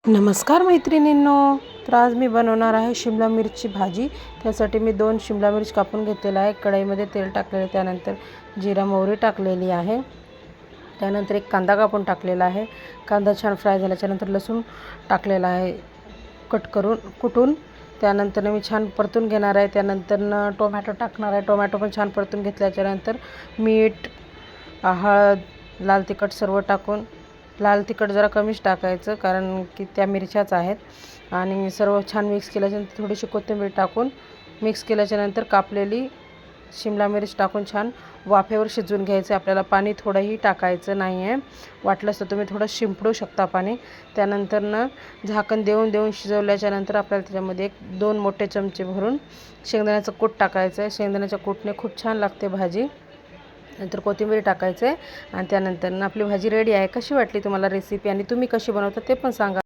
नमस्कार मैत्रिणींनो. तर आज मी बनवणार आहे शिमला मिरची भाजी. त्यासाठी मी 2 शिमला मिरची कापून घेतलेला आहे. कढईमध्ये तेल टाकलेले, त्यानंतर जिरा मोहरी टाकलेली आहे. त्यानंतर एक कांदा कापून टाकलेला आहे. कांदा छान फ्राय झाल्याच्यानंतर लसूण टाकलेला आहे कुटून. त्यानंतर मी छान परतून घेणार आहे. त्यानंतर टोमॅटो टाकणार आहे. टोमॅटो पण छान परतून घेतल्याच्यानंतर मीठ, हळद, लाल तिखट सर्व टाकून, लाल तिखट जरा कमीच टाकायचं कारण की त्या मिरच्याच आहेत. आणि सर्व छान मिक्स केल्याच्यानंतर थोडीशी कोथिंबीर टाकून मिक्स केल्याच्यानंतर कापलेली शिमला मिरच टाकून छान वाफेवर शिजवून घ्यायचं. आपल्याला पाणी थोडंही टाकायचं नाही आहे. वाटलंच तर तुम्ही थोडं शिंपडू शकता पाणी. त्यानंतर झाकण देऊन शिजवल्याच्यानंतर आपल्याला त्याच्यामध्ये 2 मोठे चमचे भरून शेंगदाण्याचं कूट टाकायचं आहे. शेंगदाण्याच्या कूटने खूप छान लागते भाजी. नंतर कोथिंबीर टाकायचं आहे आणि त्यानंतर आपली भाजी रेडी आहे. कशी वाटली तुम्हाला रेसिपी आणि तुम्ही कशी बनवता ते पण सांगा.